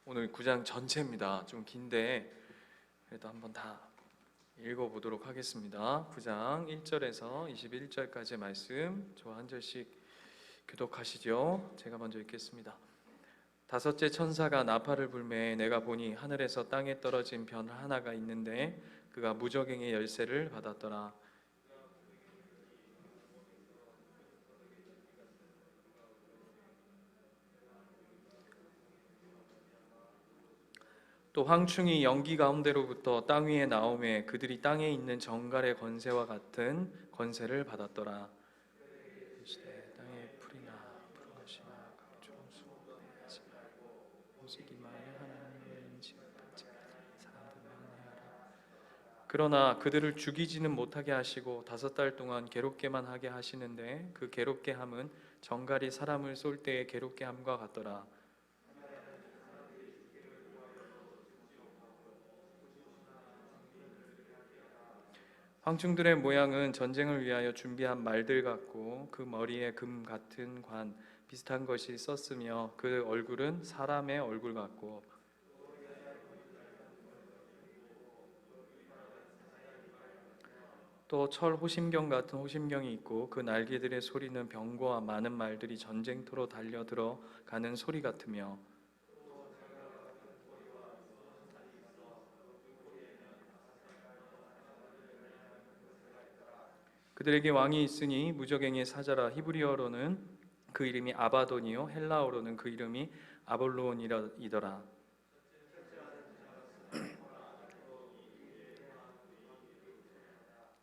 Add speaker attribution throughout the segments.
Speaker 1: 오늘 9장 전체입니다. 좀 긴데 그래도 한번 다 읽어보도록 하겠습니다. 9장 1절에서 21절까지의 말씀 저와 한 절씩 교독하시죠. 제가 먼저 읽겠습니다. 다섯째 천사가 나팔을 불매 내가 보니 하늘에서 땅에 떨어진 별 하나가 있는데 그가 무저갱의 열쇠를 받았더라. 또 황충이 연기 가운데로부터 땅 위에 나오매 그들이 땅에 있는 정갈의 권세와 같은 권세를 받았더라. 시대 땅에 풀이나 푸른 것이나 각종 수고하지 말고 움직이만 하나님의 인식받지 사람들을 항해하라. 그러나 그들을 죽이지는 못하게 하시고 5달 동안 괴롭게만 하게 하시는데 그 괴롭게 함은 정갈이 사람을 쏠 때의 괴롭게 함과 같더라. 황충들의 모양은 전쟁을 위하여 준비한 말들 같고 그 머리에 금 같은 관 비슷한 것이 썼으며 그 얼굴은 사람의 얼굴 같고 또 철 호심경 같은 호심경이 있고 그 날개들의 소리는 병거와 많은 말들이 전쟁터로 달려들어 가는 소리 같으며 그들에게 왕이 있으니 무저갱의 사자라. 히브리어로는 그 이름이 아바돈이요 헬라어로는 그 이름이 아볼로온이더라.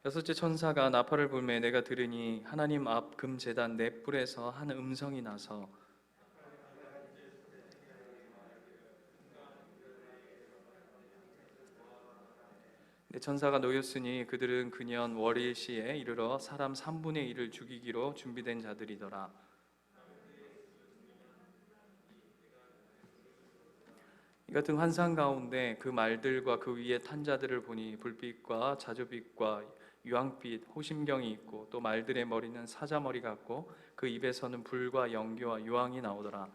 Speaker 1: 여섯째 천사가 나팔을 불매 내가 들으니 하나님 앞 금제단 네 뿔에서 한 음성이 나서 내 천사가 놓였으니 그들은 그년 월일 시에 이르러 사람 3분의 1을 죽이기로 준비된 자들이더라. 이 같은 환상 가운데 그 말들과 그 위에 탄 자들을 보니 불빛과 자주빛과 유황빛 호심경이 있고 또 말들의 머리는 사자머리 같고 그 입에서는 불과 연기와 유황이 나오더라.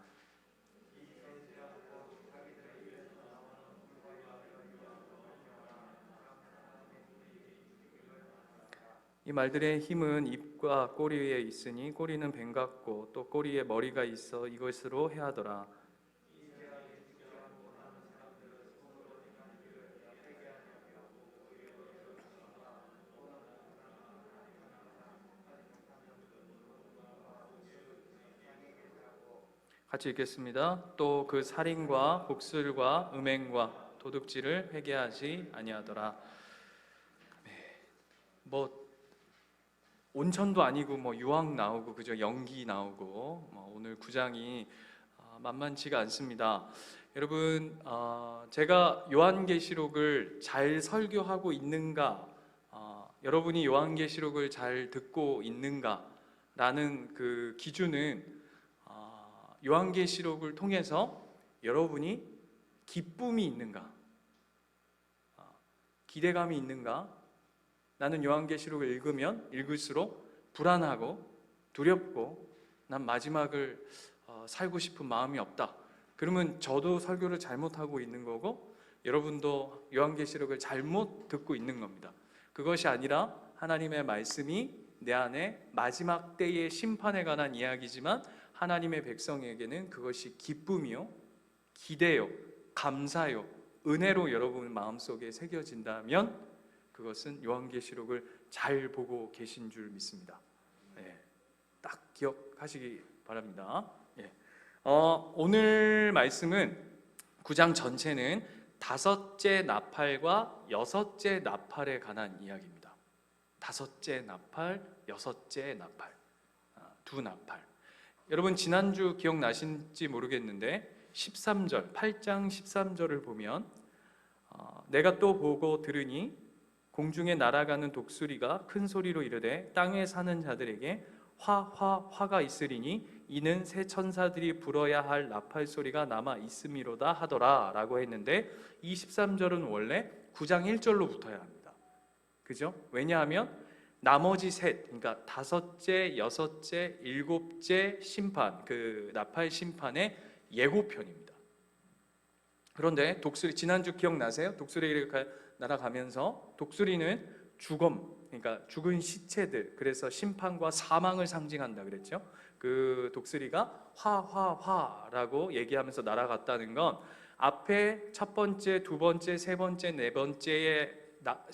Speaker 1: 이 말들의 힘은 입과 꼬리에 있으니 꼬리는 뱀 같고 또 꼬리에 머리가 있어 이것으로 해하더라. 같이 읽겠습니다. 또 그 살인과 복술과 음행과 도둑질을 회개하지 아니하더라. 뭐 온천도 아니고 뭐 유황 나오고 그죠? 연기 나오고 오늘 구장이 만만치가 않습니다. 여러분 제가 요한계시록을 잘 설교하고 있는가, 여러분이 요한계시록을 잘 듣고 있는가라는 그 기준은 요한계시록을 통해서 여러분이 기쁨이 있는가, 기대감이 있는가. 나는 요한계시록을 읽으면 읽을수록 불안하고 두렵고 난 마지막을 살고 싶은 마음이 없다. 그러면 저도 설교를 잘못하고 있는 거고 여러분도 요한계시록을 잘못 듣고 있는 겁니다. 그것이 아니라 하나님의 말씀이 내 안에 마지막 때의 심판에 관한 이야기지만 하나님의 백성에게는 그것이 기쁨이요, 기대요, 감사요, 은혜로 여러분 마음속에 새겨진다면 그것은 요한계시록을 잘 보고 계신 줄 믿습니다. 딱 기억하시기 바랍니다. 오늘 말씀은 9장 전체는 5째 나팔과 6째 나팔에 관한 이야기입니다. 5째 나팔, 6째 나팔, 두 나팔. 여러분 지난주 기억나신지 모르겠는데 13절, 8장 13절을 보면 내가 또 보고 들으니 공중에 날아가는 독수리가 큰 소리로 이르되 땅에 사는 자들에게 화가 있으리니 이는 새 천사들이 불어야 할 나팔 소리가 남아 있음이로다 하더라 라고 했는데 이 13절은 원래 9장 1절로 붙어야 합니다. 그죠? 왜냐하면 나머지 셋, 그러니까 5째, 6째, 7째 심판, 그 나팔 심판의 예고편입니다. 그런데 독수리, 지난주 기억나세요? 독수리가 날아가면서 독수리는 그러니까 죽은 시체들, 그래서 심판과 사망을 상징한다 그랬죠. 그 독수리가 화화화라고 얘기하면서 날아갔다는 건 앞에 첫 번째, 두 번째, 세 번째, 네 번째의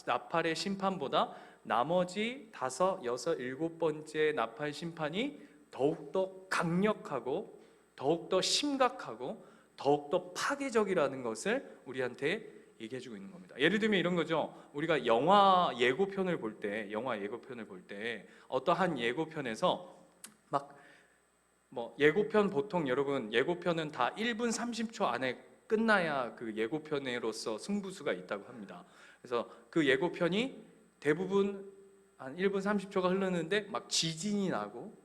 Speaker 1: 나팔의 심판보다 나머지 다섯, 여섯, 일곱 번째 나팔 심판이 더욱더 강력하고 더욱더 심각하고 더욱더 파괴적이라는 것을 우리한테 얘기해주고 있는 겁니다. 예를 들면 이런 거죠. 우리가 영화 예고편을 볼 때 어떠한 예고편에서 막 예고편, 보통 여러분 예고편은 다 1분 30초 안에 끝나야 그 예고편으로서 승부수가 있다고 합니다. 그래서 그 예고편이 대부분 한 1분 30초가 흐르는데 막 지진이 나고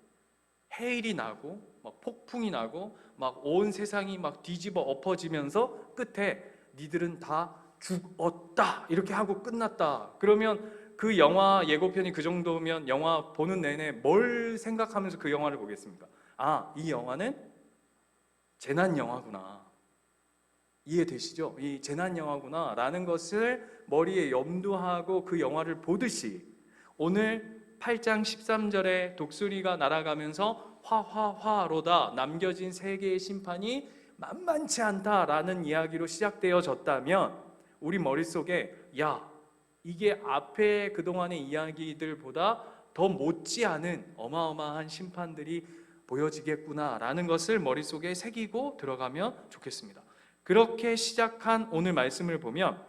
Speaker 1: 해일이 나고 막 폭풍이 나고 막 온 세상이 막 뒤집어 엎어지면서 끝에 니들은 다 죽었다 이렇게 하고 끝났다. 그러면 그 영화 예고편이 그 정도면 영화 보는 내내 뭘 생각하면서 그 영화를 보겠습니까? 아, 이 영화는 재난 영화구나. 이해되시죠? 이 재난 영화구나 라는 것을 머리에 염두하고 그 영화를 보듯이 오늘 8장 13절에 독수리가 날아가면서 화화화로다 남겨진 세계의 심판이 만만치 않다라는 이야기로 시작되어졌다면 우리 머릿속에 야, 이게 앞에 그동안의 이야기들보다 더 못지않은 어마어마한 심판들이 보여지겠구나라는 것을 머릿속에 새기고 들어가면 좋겠습니다. 그렇게 시작한 오늘 말씀을 보면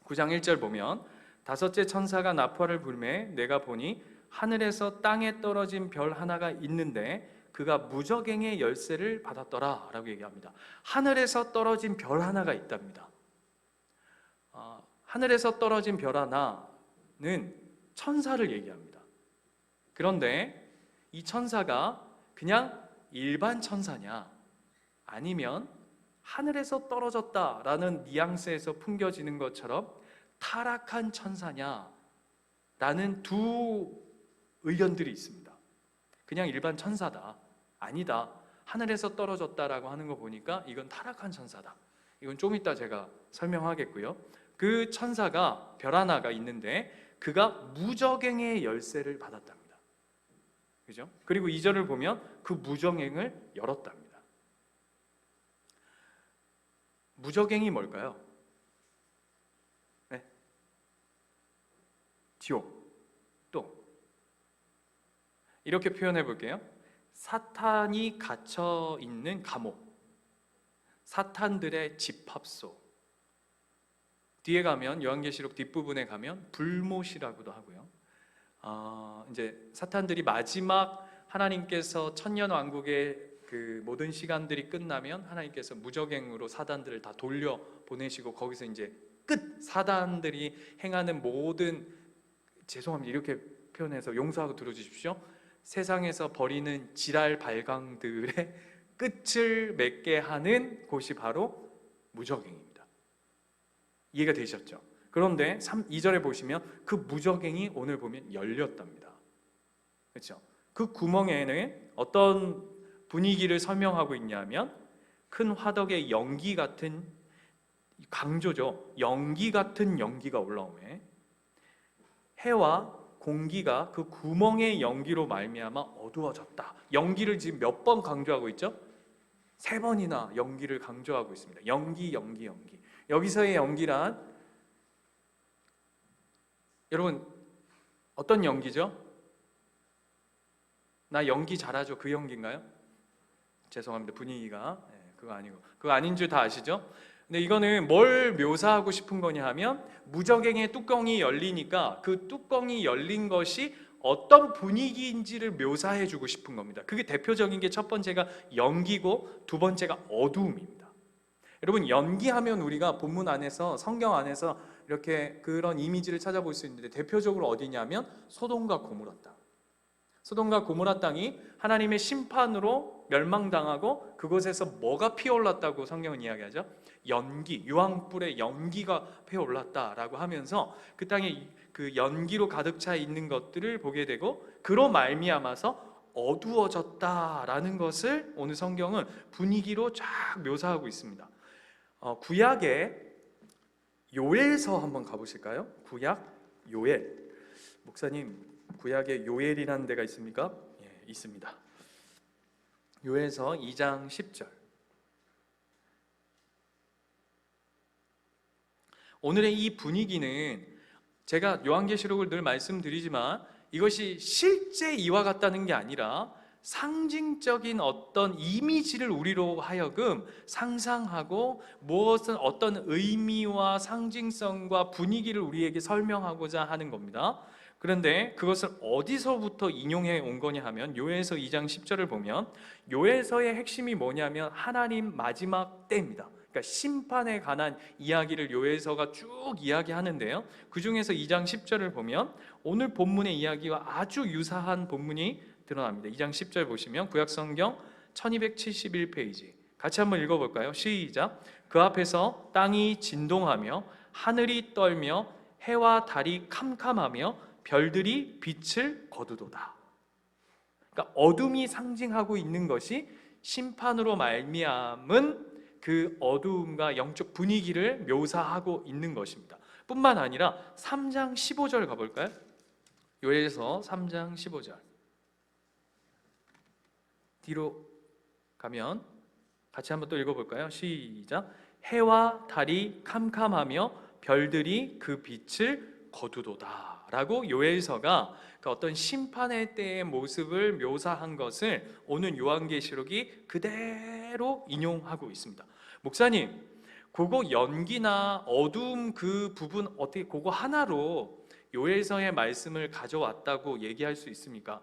Speaker 1: 9장 1절 보면 다섯째 천사가 나팔을 불매 내가 보니 하늘에서 땅에 떨어진 별 하나가 있는데 그가 무저갱의 열쇠를 받았더라 라고 얘기합니다. 하늘에서 떨어진 별 하나가 있답니다. 하늘에서 떨어진 별 하나는 천사를 얘기합니다. 그런데 이 천사가 그냥 일반 천사냐 아니면 하늘에서 떨어졌다라는 뉘앙스에서 풍겨지는 것처럼 타락한 천사냐 라는 두 의견들이 있습니다. 그냥 일반 천사다, 아니다, 하늘에서 떨어졌다라고 하는 거 보니까 이건 타락한 천사다. 이건 좀 이따 제가 설명하겠고요. 그 천사가 별 하나가 있는데 그가 무저갱의 열쇠를 받았답니다. 그죠? 그리고 2절을 보면 그 무저갱을 열었답니다. 무저갱이 뭘까요? 네. 지옥. 또 이렇게 표현해 볼게요. 사탄이 갇혀 있는 감옥, 사탄들의 집합소. 뒤에 가면 요한계시록 뒷부분에 가면 불못이라고도 하고요. 이제 사탄들이 마지막 하나님께서 천년왕국의 그 모든 시간들이 끝나면 하나님께서 무저갱으로 사단들을 다 돌려 보내시고 거기서 이제 끝, 사단들이 행하는 모든, 죄송합니다 이렇게 표현해서 용서하고 들어주십시오, 세상에서 벌이는 지랄 발광들의 끝을 맺게 하는 곳이 바로 무저갱입니다. 이해가 되셨죠? 그런데 2절에 보시면 그 무저갱이 오늘 보면 열렸답니다. 그렇죠? 그 구멍에는 어떤 분위기를 설명하고 있냐면 큰 화덕의 연기 같은, 강조죠. 연기 같은 연기가 올라오매 해와 공기가 그 구멍의 연기로 말미암아 어두워졌다. 연기를 지금 몇 번 강조하고 있죠? 3번이나 연기를 강조하고 있습니다. 연기. 여기서의 연기란 여러분 어떤 연기죠? 나 연기 잘하죠? 그 연기인가요? 죄송합니다. 분위기가 그거 아니고, 그거 아닌 줄 다 아시죠? 근데 이거는 뭘 묘사하고 싶은 거냐 하면 무저갱의 뚜껑이 열리니까 그 뚜껑이 열린 것이 어떤 분위기인지를 묘사해 주고 싶은 겁니다. 그게 대표적인 게 첫 번째가 연기고 두 번째가 어두움입니다. 여러분 연기하면 우리가 본문 안에서, 성경 안에서 이렇게 그런 이미지를 찾아볼 수 있는데 대표적으로 어디냐면 소돔과 고모라 땅. 소돔과 고모라 땅이 하나님의 심판으로 멸망당하고 그곳에서 뭐가 피어올랐다고 성경은 이야기하죠? 연기, 유황불의 연기가 피어올랐다라고 하면서 그 땅에 그 연기로 가득 차 있는 것들을 보게 되고 그로 말미암아서 어두워졌다라는 것을 오늘 성경은 분위기로 쫙 묘사하고 있습니다. 구약의 요엘서 한번 가보실까요? 구약 요엘. 목사님, 구약에 요엘이라는 데가 있습니까? 예, 있습니다. 요엘서 2장 10절. 오늘의 이 분위기는 제가 요한계시록을 늘 말씀드리지만 이것이 실제 이와 같다는 게 아니라 상징적인 어떤 이미지를 우리로 하여금 상상하고 무엇은 어떤 의미와 상징성과 분위기를 우리에게 설명하고자 하는 겁니다. 그런데 그것을 어디서부터 인용해 온 거냐 하면 요엘서 2장 10절을 보면 요엘서의 핵심이 뭐냐면 하나님 마지막 때입니다. 그러니까 심판에 관한 이야기를 요엘서가 쭉 이야기하는데요, 그 중에서 2장 10절을 보면 오늘 본문의 이야기와 아주 유사한 본문이 드러납니다. 2장 10절 보시면 구약성경 1271페이지 같이 한번 읽어볼까요? 시작. 그 앞에서 땅이 진동하며 하늘이 떨며 해와 달이 캄캄하며 별들이 빛을 거두도다. 그러니까 어둠이 상징하고 있는 것이 심판으로 말미암은 그 어두움과 영적 분위기를 묘사하고 있는 것입니다. 뿐만 아니라 3장 15절 가볼까요? 요엘서 3장 15절 뒤로 가면 같이 한번 또 읽어볼까요? 시작. 해와 달이 캄캄하며 별들이 그 빛을 거두도다 라고 요엘서가 그 어떤 심판의 때의 모습을 묘사한 것을 오늘 요한계시록이 그대로 인용하고 있습니다. 목사님, 그거 연기나 어두움 그 부분 어떻게 그거 하나로 요엘서의 말씀을 가져왔다고 얘기할 수 있습니까?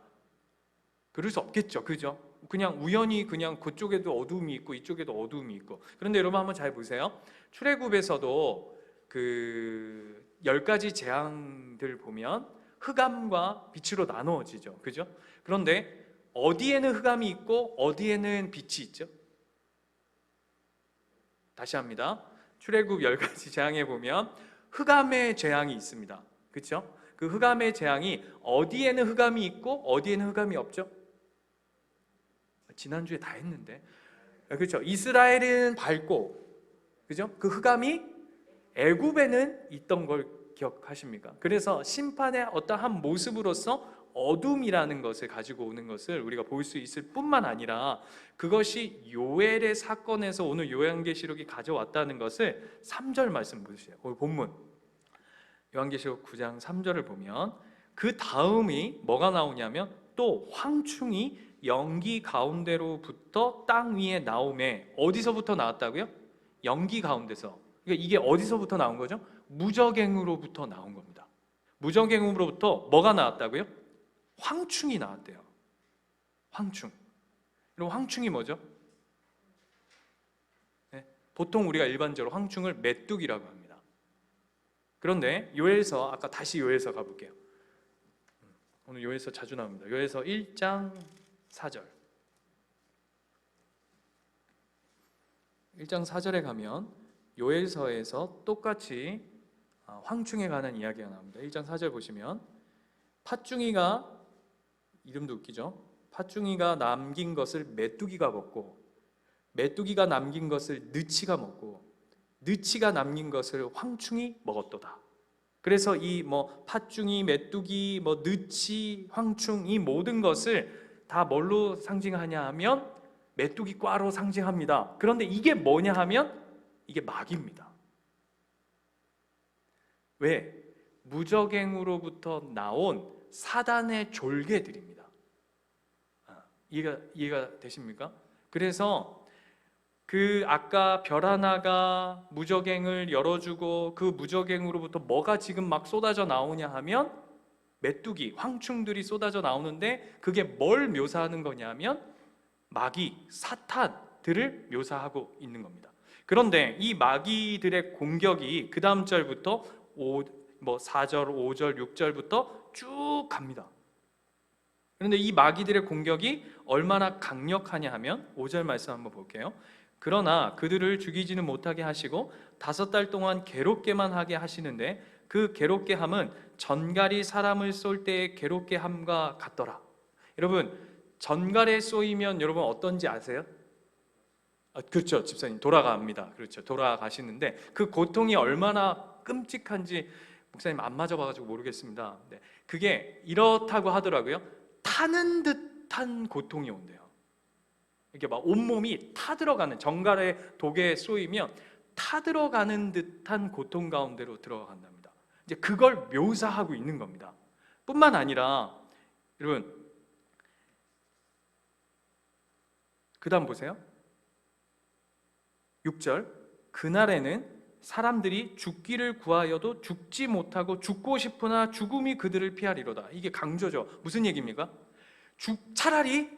Speaker 1: 그럴 수 없겠죠, 그죠? 그냥 우연히 그냥 그쪽에도 어두움이 있고 이쪽에도 어두움이 있고. 그런데 여러분 한번 잘 보세요. 출애굽에서도 그 10가지 재앙들 보면 흑암과 빛으로 나누어지죠, 그죠? 그런데 어디에는 흑암이 있고 어디에는 빛이 있죠? 다시 합니다. 출애굽 10가지 재앙에 보면 흑암의 재앙이 있습니다, 그렇죠? 그 흑암의 재앙이 어디에는 흑암이 있고 어디에는 흑암이 없죠? 지난주에 다 했는데, 그렇죠? 이스라엘은 밝고, 그죠? 그 흑암이 애굽에는 있던 걸 기억하십니까? 그래서 심판의 어떠한 모습으로서 어둠이라는 것을 가지고 오는 것을 우리가 볼 수 있을 뿐만 아니라 그것이 요엘의 사건에서 오늘 요한계시록이 가져왔다는 것을 3절 말씀 보세요. 오늘 본문 요한계시록 9장 3절을 보면 그 다음이 뭐가 나오냐면 또 황충이 연기 가운데로부터 땅 위에 나오매. 어디서부터 나왔다고요? 연기 가운데서. 그러니까 이게 어디서부터 나온 거죠? 무저갱으로부터 나온 겁니다. 무저갱으로부터 뭐가 나왔다고요? 황충이 나왔대요. 황충. 그럼 황충이 뭐죠? 네, 보통 우리가 일반적으로 황충을 메뚜기라고 합니다. 그런데 요엘서, 아까 다시 요엘서 가볼게요. 오늘 요엘서 자주 나옵니다. 요엘서 1장 4절. 1장 4절에 가면 요엘서에서 똑같이 황충에 관한 이야기가 나옵니다. 1장 4절 보시면 팥중이가, 이름도 웃기죠? 팥중이가 남긴 것을 메뚜기가 먹고 메뚜기가 남긴 것을 느치가 먹고 느치가 남긴 것을 황충이 먹었도다. 그래서 이 팥중이, 메뚜기, 느치, 황충 이 모든 것을 다 뭘로 상징하냐 하면 메뚜기과로 상징합니다. 그런데 이게 뭐냐 하면 이게 마귀입니다. 왜? 무저갱으로부터 나온 사단의 졸개들입니다. 이해가 되십니까? 그래서 그 아까 별 하나가 무저갱을 열어주고 그 무저갱으로부터 뭐가 지금 막 쏟아져 나오냐 하면 메뚜기, 황충들이 쏟아져 나오는데 그게 뭘 묘사하는 거냐면 마귀, 사탄들을 묘사하고 있는 겁니다. 그런데 이 마귀들의 공격이 그 다음 절부터 4절, 5절, 6절부터 쭉 갑니다. 그런데 이 마귀들의 공격이 얼마나 강력하냐 하면 5절 말씀 한번 볼게요. 그러나 그들을 죽이지는 못하게 하시고 5달 동안 괴롭게만 하게 하시는데 그 괴롭게 함은 전갈이 사람을 쏠 때의 괴롭게 함과 같더라. 여러분, 전갈에 쏘이면 여러분 어떤지 아세요? 그렇죠. 집사님 돌아갑니다. 그렇죠. 돌아가시는데 그 고통이 얼마나 끔찍한지 목사님 안 맞아봐가지고 모르겠습니다. 네. 그게 이렇다고 하더라고요. 타는 듯한 고통이 온대요. 이게 막 온몸이 타들어가는, 정갈의 독에 쏘이면 타들어가는 듯한 고통 가운데로 들어간답니다. 이제 그걸 묘사하고 있는 겁니다. 뿐만 아니라 여러분, 그 다음 보세요. 6절, 그날에는 사람들이 죽기를 구하여도 죽지 못하고 죽고 싶으나 죽음이 그들을 피하리로다. 이게 강조죠. 무슨 얘기입니까? 차라리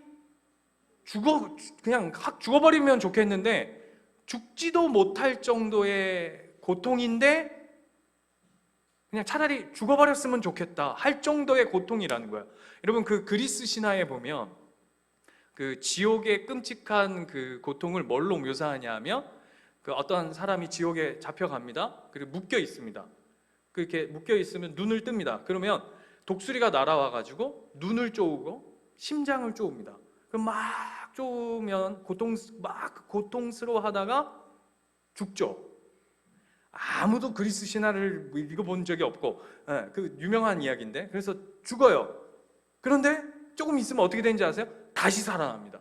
Speaker 1: 그냥 확 죽어버리면 좋겠는데 죽지도 못할 정도의 고통인데 그냥 차라리 죽어버렸으면 좋겠다 할 정도의 고통이라는 거야. 여러분, 그 그리스 신화에 보면 그 지옥의 끔찍한 그 고통을 뭘로 묘사하냐 하면, 그 어떤 사람이 지옥에 잡혀갑니다. 그리고 묶여 있습니다. 그렇게 묶여 있으면 눈을 뜹니다. 그러면 독수리가 날아와가지고 눈을 쪼우고 심장을 쪼웁니다. 그럼 막 쪼우면 막 고통스러워하다가 죽죠. 아무도 그리스 신화를 읽어본 적이 없고, 그 유명한 이야기인데, 그래서 죽어요. 그런데 조금 있으면 어떻게 되는지 아세요? 다시 살아납니다.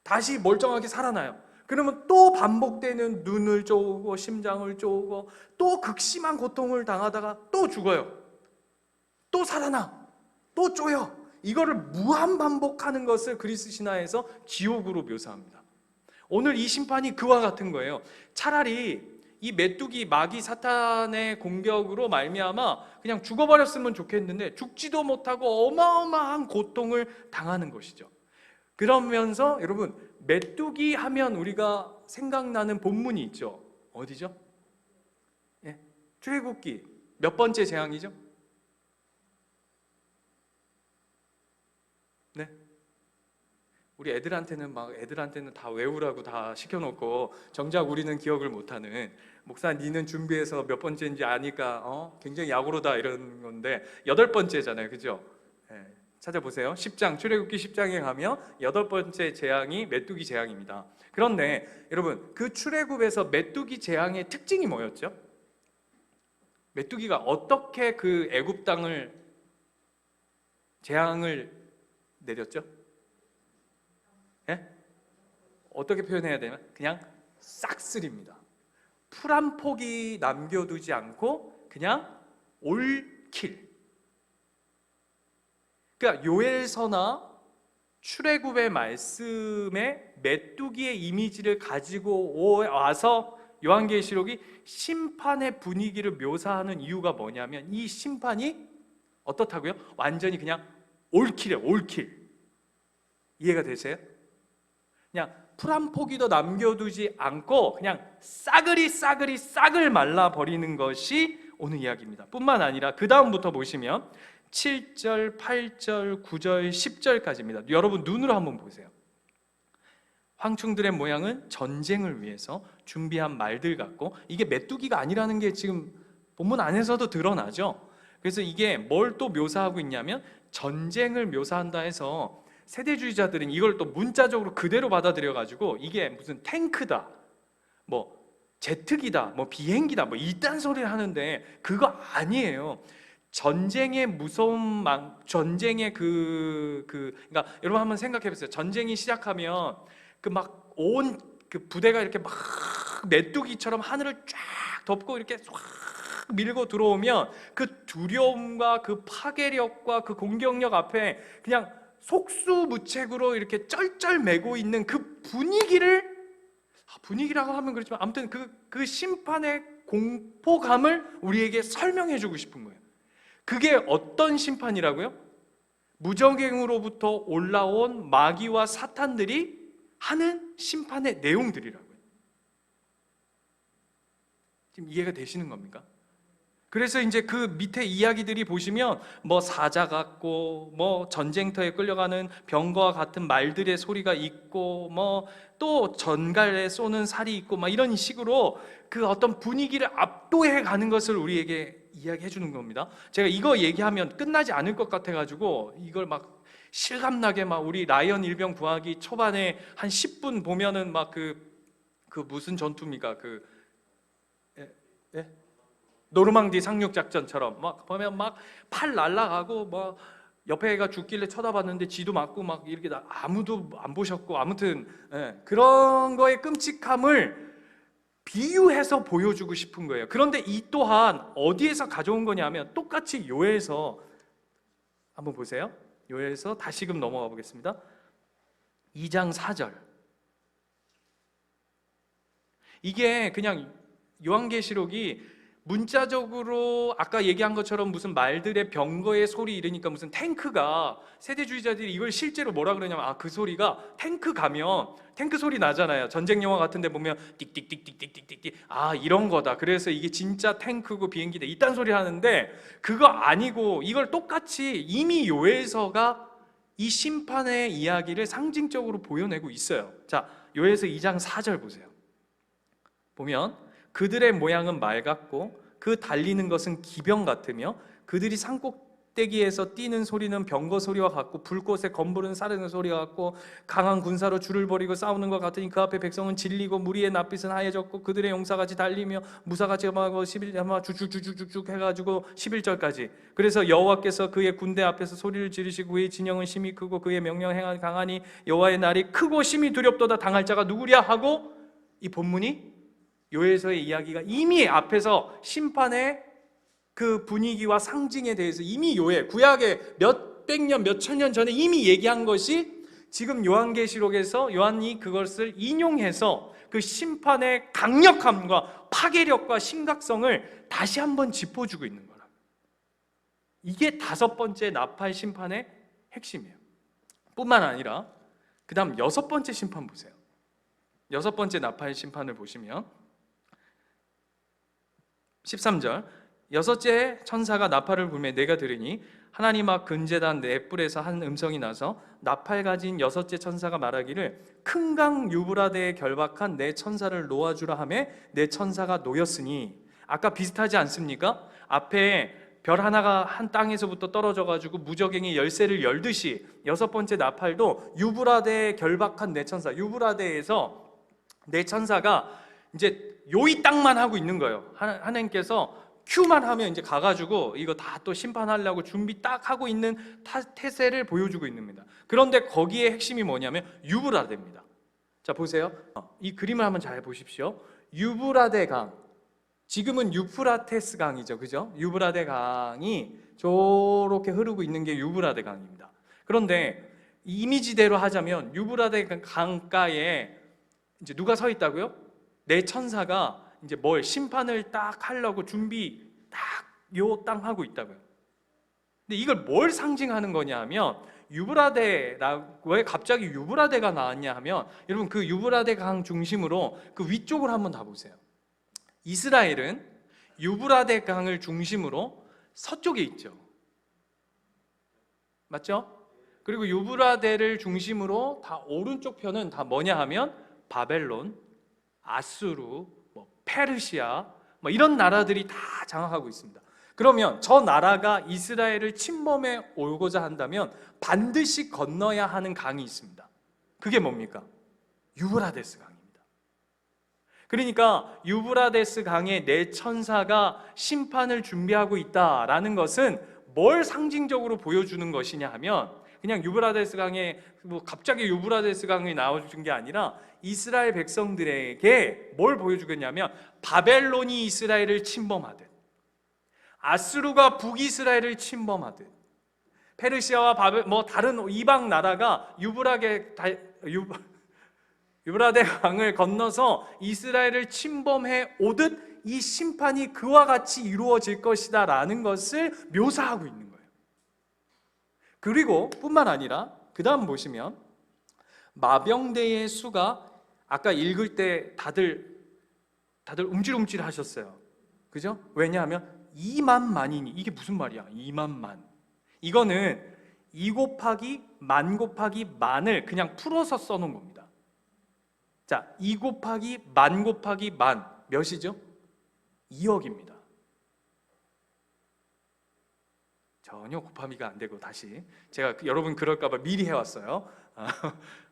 Speaker 1: 다시 멀쩡하게 살아나요. 그러면 또 반복되는 눈을 쪼우고 심장을 쪼우고 또 극심한 고통을 당하다가 또 죽어요. 또 살아나. 또 쪼여. 이거를 무한 반복하는 것을 그리스 신화에서 지옥으로 묘사합니다. 오늘 이 심판이 그와 같은 거예요. 차라리 이 메뚜기 마귀 사탄의 공격으로 말미암아 그냥 죽어버렸으면 좋겠는데 죽지도 못하고 어마어마한 고통을 당하는 것이죠. 그러면서 여러분, 메뚜기 하면 우리가 생각나는 본문이 있죠. 어디죠? 예, 출애굽기 몇 번째 재앙이죠? 네. 우리 애들한테는 다 외우라고 다 시켜놓고 정작 우리는 기억을 못하는, 목사 니는 준비해서 몇 번째인지 아니까 굉장히 약오르다 이런 건데 8번째잖아요. 그죠? 네. 찾아보세요. 10장, 출애굽기 10장에 가면 8번째 재앙이 메뚜기 재앙입니다. 그런데 여러분, 그 출애굽에서 메뚜기 재앙의 특징이 뭐였죠? 메뚜기가 어떻게 그 애굽 땅을 재앙을 내렸죠? 예? 어떻게 표현해야 되나? 그냥 싹쓸입니다. 풀 한 폭이 남겨두지 않고 그냥 올킬. 그러니까 요엘서나 출애굽의 말씀에 메뚜기의 이미지를 가지고 와서 요한계시록이 심판의 분위기를 묘사하는 이유가 뭐냐면, 이 심판이 어떻다고요? 완전히 그냥 올킬이에요. 올킬. 이해가 되세요? 그냥 풀 한 포기도 남겨두지 않고 그냥 싹을 말라버리는 것이 오늘 이야기입니다. 뿐만 아니라 그 다음부터 보시면 7절, 8절, 9절, 10절까지입니다. 여러분 눈으로 한번 보세요. 황충들의 모양은 전쟁을 위해서 준비한 말들 같고, 이게 메뚜기가 아니라는 게 지금 본문 안에서도 드러나죠. 그래서 이게 뭘 또 묘사하고 있냐면, 전쟁을 묘사한다 해서 세대주의자들은 이걸 또 문자적으로 그대로 받아들여가지고 이게 무슨 탱크다, 뭐 제트기다, 뭐 비행기다, 뭐 이딴 소리를 하는데 그거 아니에요. 전쟁의 무서움, 전쟁의 그러니까 여러분 한번 생각해 보세요. 전쟁이 시작하면 그 막 온 그 부대가 이렇게 막 메뚜기처럼 하늘을 쫙 덮고 이렇게 확 밀고 들어오면 그 두려움과 그 파괴력과 그 공격력 앞에 그냥 속수무책으로 이렇게 쩔쩔매고 있는 그 분위기라고 하면 그렇지만 아무튼 그 심판의 공포감을 우리에게 설명해 주고 싶은 거예요. 그게 어떤 심판이라고요? 무적행으로부터 올라온 마귀와 사탄들이 하는 심판의 내용들이라고요. 지금 이해가 되시는 겁니까? 그래서 이제 그 밑에 이야기들이 보시면 뭐 사자 같고, 뭐 전쟁터에 끌려가는 병거와 같은 말들의 소리가 있고, 뭐 또 전갈에 쏘는 살이 있고, 막 이런 식으로 그 어떤 분위기를 압도해 가는 것을 우리에게 이야기해 주는 겁니다. 제가 이거 얘기하면 끝나지 않을 것 같아가지고 이걸 막 실감나게 막 우리 라이언 일병 구하기 초반에 한 10분 보면은 막 그 무슨 전투입니까? 예? 노르망디 상륙 작전처럼 막 보면 막 팔 날라가고 막 옆에 애가 죽길래 쳐다봤는데 지도 맞고 막 이렇게 아무도 안 보셨고 아무튼 그런 거의 끔찍함을 비유해서 보여주고 싶은 거예요. 그런데 이 또한 어디에서 가져온 거냐면 똑같이 요엘서 한번 보세요. 요엘서 다시금 넘어가 보겠습니다. 2장 4절. 이게 그냥 요한계시록이 문자적으로 아까 얘기한 것처럼 무슨 말들의 병거의 소리 이러니까 무슨 탱크가 세대주의자들이 이걸 실제로 뭐라 그러냐면 그 소리가 탱크 가면 탱크 소리 나잖아요. 전쟁 영화 같은 데 보면 띡띡띡띡띡띡띡 이런 거다. 그래서 이게 진짜 탱크고 비행기다. 이딴 소리 하는데 그거 아니고 이걸 똑같이 이미 요엘서가 이 심판의 이야기를 상징적으로 보여내고 있어요. 자, 요엘서 2장 4절 보세요. 보면 그들의 모양은 말 같고 그 달리는 것은 기병 같으며 그들이 산꼭대기에서 뛰는 소리는 병거 소리와 같고 불꽃에 검부른 사르는 소리와 같고 강한 군사로 줄을 벌이고 싸우는 것 같으니 그 앞에 백성은 질리고 무리의 낯빛은 하얘졌고 그들의 용사같이 달리며 무사같이 하고 11절 쭉쭉쭉쭉 해가지고 11절까지. 그래서 여호와께서 그의 군대 앞에서 소리를 지르시고 그의 진영은 심히 크고 그의 명령 행한 강하니 여호와의 날이 크고 심히 두렵도다. 당할 자가 누구랴 하고 이 본문이 요엘서의 이야기가 이미 앞에서 심판의 그 분위기와 상징에 대해서 이미 구약의 몇백 년, 몇천 년 전에 이미 얘기한 것이 지금 요한계시록에서 요한이 그것을 인용해서 그 심판의 강력함과 파괴력과 심각성을 다시 한번 짚어주고 있는 거라. 이게 5번째 나팔 심판의 핵심이에요. 뿐만 아니라 그 다음 6번째 심판 보세요. 6번째 나팔 심판을 보시면 13절 여섯째 천사가 나팔을 불매 내가 들으니 하나님 앞 근제단 네 뿔에서 한 음성이 나서 나팔 가진 여섯째 천사가 말하기를 큰 강 유브라데에 결박한 내 천사를 놓아주라 하매 내 천사가 놓였으니 아까 비슷하지 않습니까? 앞에 별 하나가 한 땅에서부터 떨어져 가지고 무적행이 열쇠를 열듯이 6번째 나팔도 유브라데에 결박한 내 천사, 유브라데에서 내 천사가 이제 요이 땅만 하고 있는 거예요. 하나님께서 큐만 하면 이제 가가지고 이거 다 또 심판하려고 준비 딱 하고 있는 태세를 보여주고 있는 겁니다. 그런데 거기에 핵심이 뭐냐면 유브라데입니다. 자 보세요. 이 그림을 한번 잘 보십시오. 유브라데 강, 지금은 유프라테스 강이죠, 그죠? 유브라데 강이 저렇게 흐르고 있는 게 유브라데 강입니다. 그런데 이미지대로 하자면 유브라데 강가에 이제 누가 서 있다고요? 내 천사가 이제 뭘 심판을 딱 하려고 준비 딱 요 땅 하고 있다고요. 근데 이걸 뭘 상징하는 거냐 하면 유브라데라고 왜 갑자기 유브라데가 나왔냐 하면 여러분 그 유브라데 강 중심으로 그 위쪽을 한번 다 보세요. 이스라엘은 유브라데 강을 중심으로 서쪽에 있죠. 맞죠? 그리고 유브라데를 중심으로 다 오른쪽 편은 다 뭐냐 하면 바벨론, 아수르, 페르시아 이런 나라들이 다 장악하고 있습니다. 그러면 저 나라가 이스라엘을 침범해 오고자 한다면 반드시 건너야 하는 강이 있습니다. 그게 뭡니까? 유브라데스 강입니다. 그러니까 유브라데스 강에 내 천사가 심판을 준비하고 있다라는 것은 뭘 상징적으로 보여주는 것이냐 하면 그냥 유브라데스 강에 갑자기 유브라데스 강이 나와준 게 아니라 이스라엘 백성들에게 뭘 보여주겠냐면 바벨론이 이스라엘을 침범하듯 아수르가 북이스라엘을 침범하듯 페르시아와 다른 이방 나라가 유브라데 강을 건너서 이스라엘을 침범해 오듯 이 심판이 그와 같이 이루어질 것이다 라는 것을 묘사하고 있는 거예요. 그리고 뿐만 아니라 그 다음 보시면 마병대의 수가 아까 읽을 때 다들 움찔움찔 하셨어요. 그죠? 왜냐하면 2만만이니 이게 무슨 말이야? 2만만. 이거는 2 곱하기 만 곱하기 만을 그냥 풀어서 써놓은 겁니다. 자, 2 곱하기 만 곱하기 만 몇이죠? 2억입니다. 전혀 곱하기가 안 되고, 다시 제가 여러분 그럴까봐 미리 해왔어요.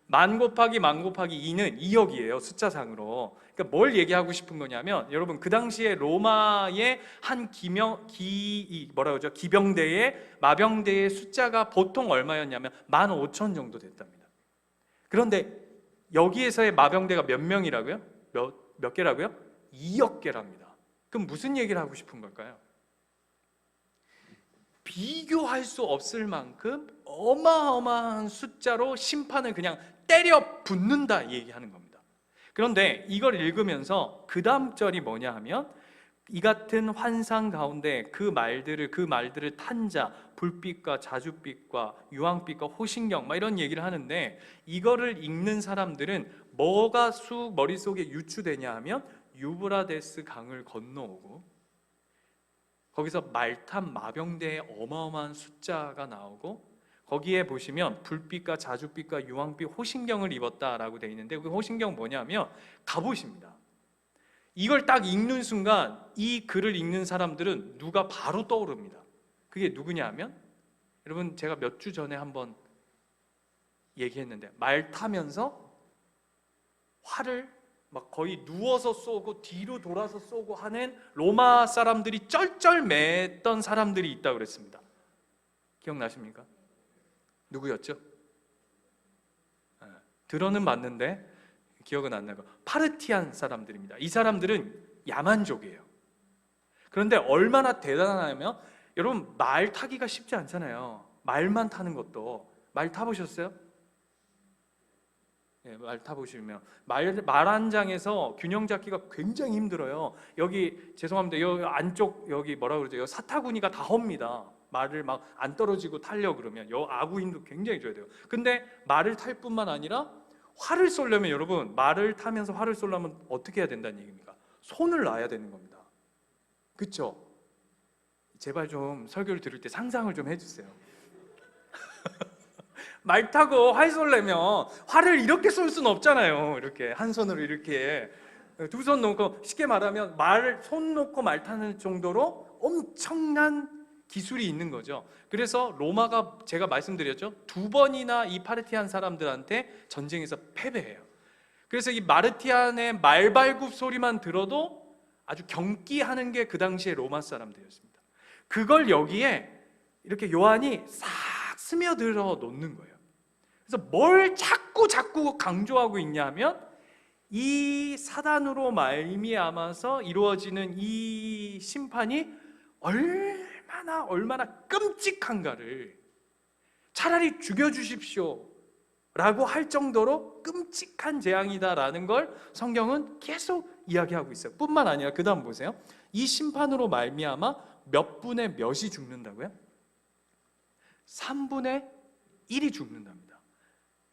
Speaker 1: 만 곱하기 만 곱하기 2는 2억이에요, 숫자상으로. 그러니까 뭘 얘기하고 싶은 거냐면, 여러분 그 당시에 로마의 한 기병대의 마병대의 숫자가 보통 얼마였냐면 15,000 정도 됐답니다. 그런데 여기에서의 마병대가 몇 명이라고요? 몇 개라고요? 2억 개랍니다. 그럼 무슨 얘기를 하고 싶은 걸까요? 비교할 수 없을 만큼 어마어마한 숫자로 심판을 그냥 때려 붓는다 얘기하는 겁니다. 그런데 이걸 읽으면서 그 다음 절이 뭐냐 하면, 이 같은 환상 가운데 그 말들을 탄 자, 불빛과 자줏빛과 유황빛과 호신경 막 이런 얘기를 하는데, 이거를 읽는 사람들은 뭐가 머릿속에 유추되냐 하면 유브라데스 강을 건너오고, 거기서 말탄 마병대의 어마어마한 숫자가 나오고, 거기에 보시면 불빛과 자줏빛과 유황빛 호신경을 입었다라고 되어 있는데, 그 호신경 뭐냐면 갑옷입니다. 이걸 딱 읽는 순간 이 글을 읽는 사람들은 누가 바로 떠오릅니다. 그게 누구냐 하면, 여러분 제가 몇 주 전에 한번 얘기했는데, 말 타면서 활을 막 거의 누워서 쏘고 뒤로 돌아서 쏘고 하는 로마 사람들이 쩔쩔맸던 사람들이 있다고 그랬습니다. 기억나십니까? 누구였죠? 들어는 봤는데 기억은 안 나고, 파르티안 사람들입니다. 이 사람들은 야만족이에요. 그런데 얼마나 대단하냐면, 여러분 말 타기가 쉽지 않잖아요. 말만 타는 것도. 말 타보셨어요? 예, 말 타보시면 말 한 장에서 균형 잡기가 굉장히 힘들어요. 여기 죄송합니다, 여기 안쪽 여기 뭐라 그러죠? 여기 사타구니가 다 헙니다. 말을 막 안 떨어지고 타려 그러면 여 아구 힘도 굉장히 줘야 돼요. 근데 말을 탈 뿐만 아니라 활을 쏘려면, 여러분 말을 타면서 활을 쏘려면 어떻게 해야 된다는 얘기입니까? 손을 놔야 되는 겁니다. 그렇죠? 제발 좀 설교를 들을 때 상상을 좀 해주세요. 말 타고 활 쏠려면 활을 이렇게 쏠 수는 없잖아요. 이렇게 한 손으로 이렇게 두 손 놓고, 쉽게 말하면 손 놓고 말 타는 정도로 엄청난 기술이 있는 거죠. 그래서 로마가, 제가 말씀드렸죠, 2번이나 이 파르티안 사람들한테 전쟁에서 패배해요. 그래서 이 마르티안의 말발굽 소리만 들어도 아주 경기하는 게 그 당시에 로마 사람들이었습니다. 그걸 여기에 이렇게 요한이 싹 스며들어 놓는 거예요. 그래서 뭘 자꾸 강조하고 있냐 하면, 이 사단으로 말미암아서 이루어지는 이 심판이 얼마나 끔찍한가를, 차라리 죽여주십시오 라고 할 정도로 끔찍한 재앙이다라는 걸 성경은 계속 이야기하고 있어요. 뿐만 아니라 그 다음 보세요. 이 심판으로 말미암아 몇 분의 몇이 죽는다고요? 3분의 1이 죽는답니다.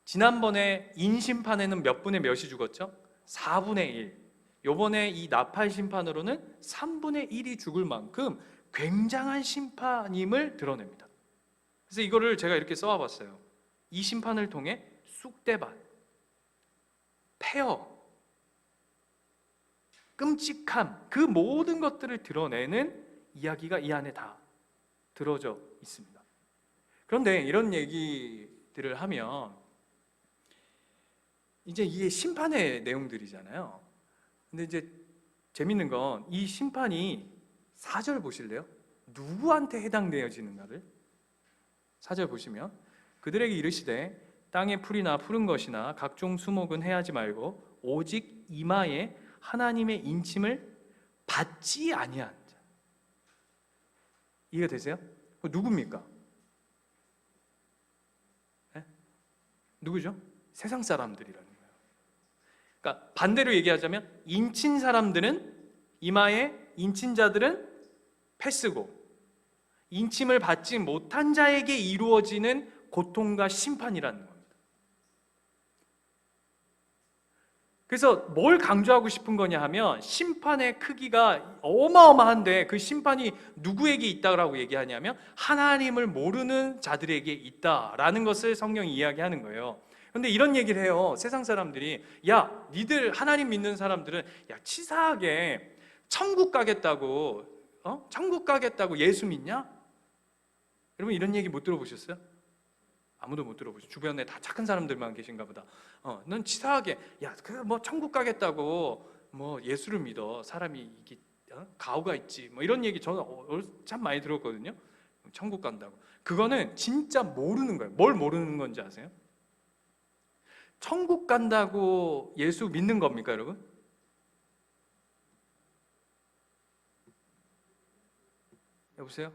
Speaker 1: 지난번에 인심판에는 몇 분의 몇이 죽었죠? 4분의 1. 요번에 이 나팔 심판으로는 3분의 1이 죽을 만큼 굉장한 심판임을 드러냅니다. 그래서 이거를 제가 이렇게 써와봤어요. 이 심판을 통해 쑥대밭, 폐허, 끔찍함, 그 모든 것들을 드러내는 이야기가 이 안에 다 들어져 있습니다. 그런데 이런 얘기들을 하면 이제 이게 심판의 내용들이잖아요. 근데 이제 재밌는 건, 이 심판이 4절 보실래요? 누구한테 해당되어지는가를 4절 보시면, 그들에게 이르시되 땅의 풀이나 푸른 것이나 각종 수목은 해하지 말고 오직 이마에 하나님의 인침을 받지 아니한 자. 이해가 되세요? 누굽니까? 네? 누구죠? 세상 사람들이라는 거예요. 그러니까 반대로 얘기하자면, 인친 사람들은, 이마에 인친 자들은 패스고, 인침을 받지 못한 자에게 이루어지는 고통과 심판이라는 겁니다. 그래서 뭘 강조하고 싶은 거냐 하면, 심판의 크기가 어마어마한데 그 심판이 누구에게 있다고 얘기하냐면 하나님을 모르는 자들에게 있다라는 것을 성경이 이야기하는 거예요. 그런데 이런 얘기를 해요. 세상 사람들이, 야, 니들 하나님 믿는 사람들은 야, 치사하게 천국 가겠다고 예수 믿냐? 여러분 이런 얘기 못 들어보셨어요? 아무도 못 들어보죠. 주변에 다 착한 사람들만 계신가 보다. 넌 치사하게 그 뭐 천국 가겠다고 뭐 예수를 믿어. 사람이 이게 가오가 있지. 뭐 이런 얘기 저는 참 많이 들었거든요. 천국 간다고. 그거는 진짜 모르는 거예요. 뭘 모르는 건지 아세요? 천국 간다고 예수 믿는 겁니까, 여러분? 여보세요?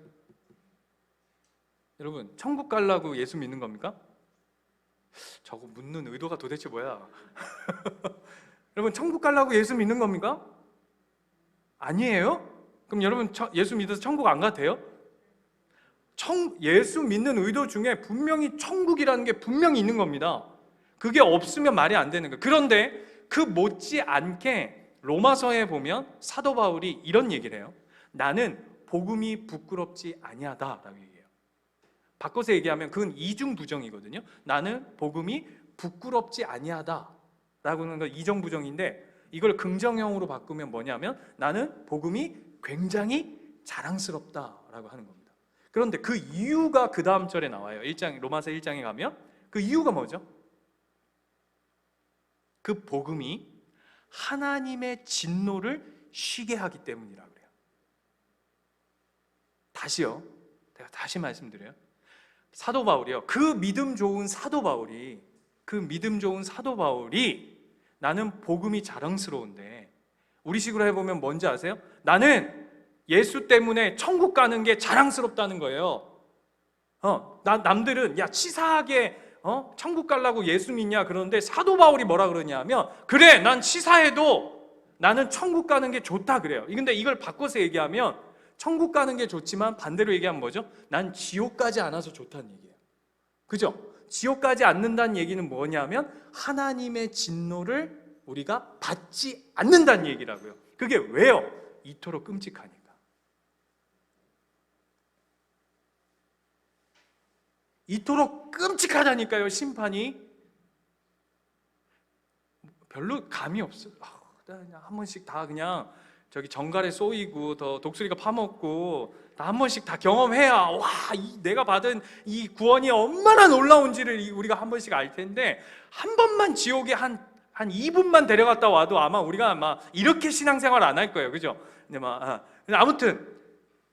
Speaker 1: 여러분, 천국 가려고 예수 믿는 겁니까? 저거 묻는 의도가 도대체 뭐야? 여러분, 천국 가려고 예수 믿는 겁니까? 아니에요? 그럼 여러분 예수 믿어서 천국 안 가도 돼요? 예수 믿는 의도 중에 분명히 천국이라는 게 분명히 있는 겁니다. 그게 없으면 말이 안 되는 거예요. 그런데 그 못지않게 로마서에 보면 사도 바울이 이런 얘기를 해요. 나는 복음이 부끄럽지 아니하다라고 얘기해요. 바꿔서 얘기하면 그건 이중부정이거든요. 나는 복음이 부끄럽지 아니하다라고 하는 건 이정부정인데, 이걸 긍정형으로 바꾸면 뭐냐면 나는 복음이 굉장히 자랑스럽다라고 하는 겁니다. 그런데 그 이유가 그 다음 절에 나와요. 로마서 1장에 가면 그 이유가 뭐죠? 그 복음이 하나님의 진노를 쉬게 하기 때문이라고 그래요. 다시요. 제가 다시 말씀드려요. 사도 바울이요. 그 믿음 좋은 사도 바울이 나는 복음이 자랑스러운데, 우리식으로 해보면 뭔지 아세요? 나는 예수 때문에 천국 가는 게 자랑스럽다는 거예요. 남들은 치사하게 천국 가려고 예수 믿냐 그러는데, 사도 바울이 뭐라 그러냐면 그래, 난 치사해도 나는 천국 가는 게 좋다 그래요. 근데 이걸 바꿔서 얘기하면 천국 가는 게 좋지만 반대로 얘기하면 뭐죠? 난 지옥 가지 않아서 좋다는 얘기예요. 그죠? 지옥 가지 않는다는 얘기는 뭐냐면 하나님의 진노를 우리가 받지 않는다는 얘기라고요. 그게 왜요? 이토록 끔찍하니까. 이토록 끔찍하다니까요. 심판이 별로 감이 없어요. 그냥 한 번씩 다 그냥 저기 정갈에 쏘이고 더 독수리가 파먹고 다 한 번씩 다 경험해야 내가 받은 이 구원이 얼마나 놀라운지를 우리가 한 번씩 알 텐데, 한 번만 지옥에 한 2분만 데려갔다 와도 아마 우리가 이렇게 신앙생활 안 할 거예요. 그죠? 근데 아무튼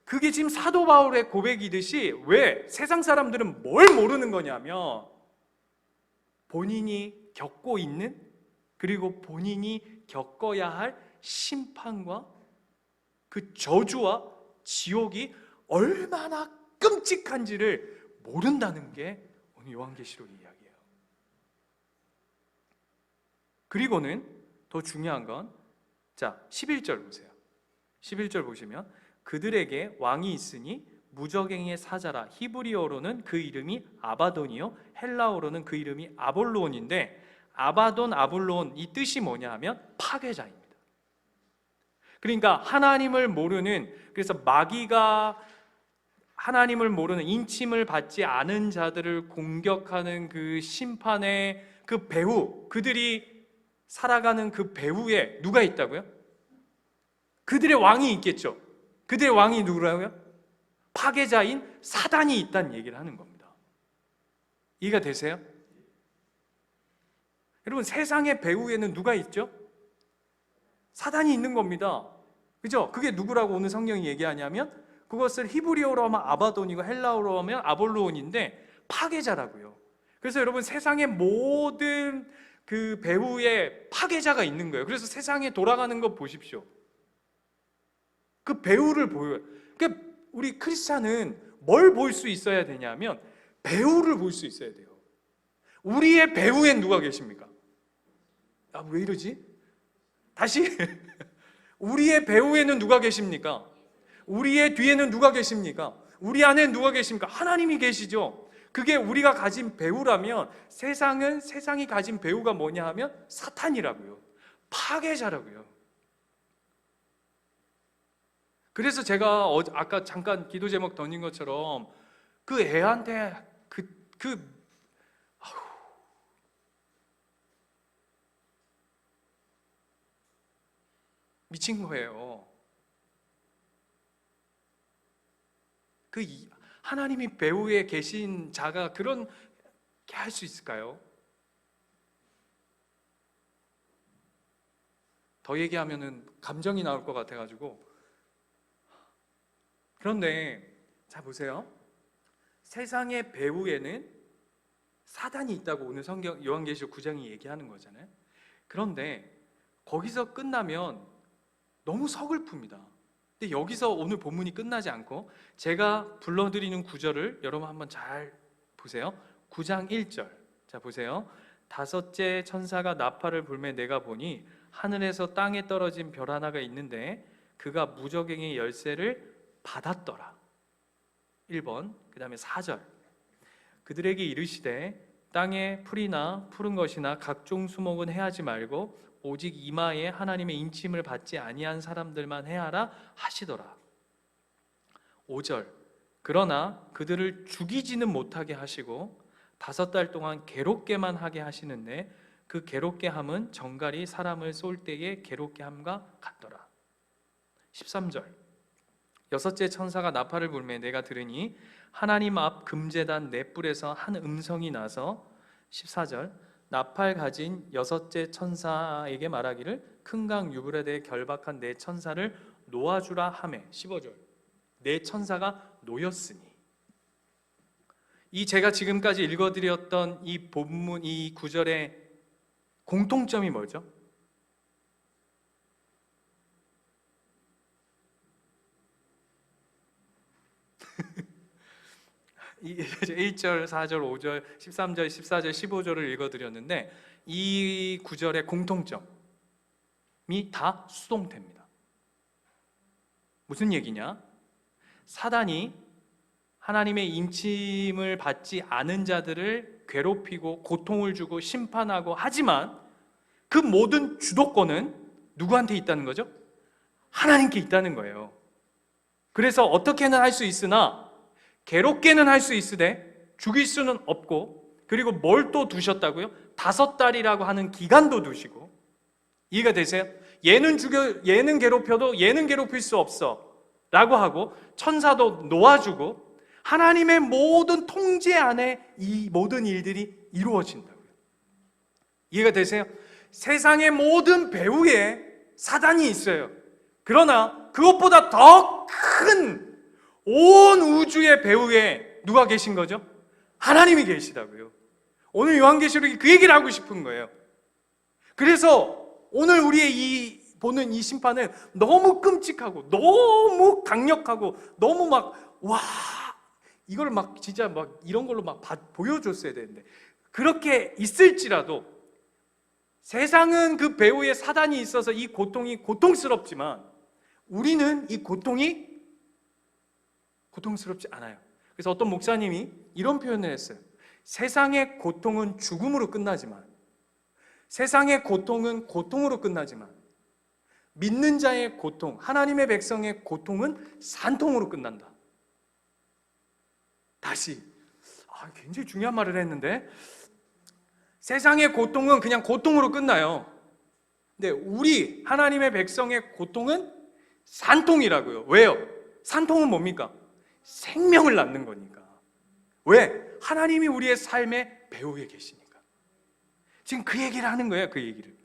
Speaker 1: 그게 지금 사도 바울의 고백이듯이, 왜 세상 사람들은 뭘 모르는 거냐면 본인이 겪고 있는, 그리고 본인이 겪어야 할 심판과 그 저주와 지옥이 얼마나 끔찍한지를 모른다는 게 오늘 요한계시록의 이야기예요. 그리고는 더 중요한 건 11절 보세요. 11절 보시면 그들에게 왕이 있으니 무적행의 사자라. 히브리어로는 그 이름이 아바돈이요 헬라어로는 그 이름이 아볼로온인데, 아바돈, 아볼로온 이 뜻이 뭐냐 하면 파괴자입니다. 그러니까 하나님을 모르는, 그래서 마귀가 하나님을 모르는, 인침을 받지 않은 자들을 공격하는 그 심판의 그 배후, 그들이 살아가는 그 배후에 누가 있다고요? 그들의 왕이 있겠죠. 그들의 왕이 누구라고요? 파괴자인 사단이 있다는 얘기를 하는 겁니다. 이해가 되세요? 여러분, 세상의 배후에는 누가 있죠? 사단이 있는 겁니다. 그죠? 그게 누구라고 오늘 성경이 얘기하냐면, 그것을 히브리어로 하면 아바돈이고 헬라어로 하면 아볼로온인데 파괴자라고요. 그래서 여러분, 세상의 모든 그 배후에 파괴자가 있는 거예요. 그래서 세상에 돌아가는 거 보십시오. 그 배후를 보여요. 그러니까 우리 크리스찬은 뭘 볼 수 있어야 되냐면 배후를 볼 수 있어야 돼요. 우리의 배후엔 누가 계십니까? 왜 이러지? 다시 우리의 배후에는 누가 계십니까? 우리의 뒤에는 누가 계십니까? 우리 안에 누가 계십니까? 하나님이 계시죠. 그게 우리가 가진 배후라면, 세상이 가진 배후가 뭐냐 하면 사탄이라고요. 파괴자라고요. 그래서 제가 아까 잠깐 기도 제목 던진 것처럼 그 애한테 미친 거예요. 하나님이 배후에 계신 자가 그런 게 할 수 있을까요? 더 얘기하면은 감정이 나올 것 같아가지고. 그런데 자 보세요. 세상의 배후에는 사단이 있다고 오늘 성경 요한계시록 9장이 얘기하는 거잖아요. 그런데 거기서 끝나면 너무 서글픕니다. 근데 여기서 오늘 본문이 끝나지 않고 제가 불러드리는 구절을 여러분 한번 잘 보세요. 9장 1절. 자 보세요. 다섯째 천사가 나팔을 불매 내가 보니 하늘에서 땅에 떨어진 별 하나가 있는데 그가 무저갱의 열쇠를 받았더라. 1번. 그 다음에 4절. 그들에게 이르시되 땅에 풀이나 푸른 것이나 각종 수목은 해하지 말고 오직 이마에 하나님의 인침을 받지 아니한 사람들만 해하라 하시더라. 5절. 그러나 그들을 죽이지는 못하게 하시고 5달 동안 괴롭게만 하게 하시는데 그 괴롭게 함은 정갈이 사람을 쏠 때의 괴롭게 함과 같더라. 13절. 여섯째 천사가 나팔을 불매 내가 들으니 하나님 앞 금제단 네 뿔에서 한 음성이 나서 14절. 나팔 가진 여섯째 천사에게 말하기를 큰 강 유브라데에 결박한 네 천사를 놓아주라 하매. 15절. 네 천사가 놓였으니. 이 제가 지금까지 읽어드렸던 이 본문 이 구절의 공통점이 뭐죠? 1절, 4절, 5절, 13절, 14절, 15절을 읽어드렸는데 이 구절의 공통점이 다 수동태입니다. 무슨 얘기냐? 사단이 하나님의 인침을 받지 않은 자들을 괴롭히고 고통을 주고 심판하고 하지만 그 모든 주도권은 누구한테 있다는 거죠? 하나님께 있다는 거예요. 그래서 어떻게는 할 수 있으나 괴롭게는 할 수 있으되 죽일 수는 없고, 그리고 뭘 또 두셨다고요? 5달이라고 하는 기간도 두시고. 이해가 되세요? 얘는 괴롭혀도 얘는 괴롭힐 수 없어 라고 하고 천사도 놓아주고 하나님의 모든 통제 안에 이 모든 일들이 이루어진다고요. 이해가 되세요? 세상의 모든 배후에 사단이 있어요. 그러나 그것보다 더 큰 온 우주의 배후에 누가 계신 거죠? 하나님이 계시다고요. 오늘 요한계시록이 그 얘기를 하고 싶은 거예요. 그래서 오늘 우리의 이 보는 이 심판은 너무 끔찍하고 너무 강력하고 너무 이걸 진짜 이런 걸로 보여줬어야 되는데, 그렇게 있을지라도 세상은 그 배후에 사단이 있어서 이 고통이 고통스럽지만 우리는 이 고통이 고통스럽지 않아요. 그래서 어떤 목사님이 이런 표현을 했어요. 세상의 고통은 죽음으로 끝나지만, 세상의 고통은 고통으로 끝나지만 믿는 자의 고통, 하나님의 백성의 고통은 산통으로 끝난다. 다시, 굉장히 중요한 말을 했는데, 세상의 고통은 그냥 고통으로 끝나요. 근데 우리 하나님의 백성의 고통은 산통이라고요. 왜요? 산통은 뭡니까? 생명을 낳는 거니까. 왜? 하나님이 우리의 삶의 배후에 계시니까. 지금 그 얘기를 하는 거예요. 그 얘기를.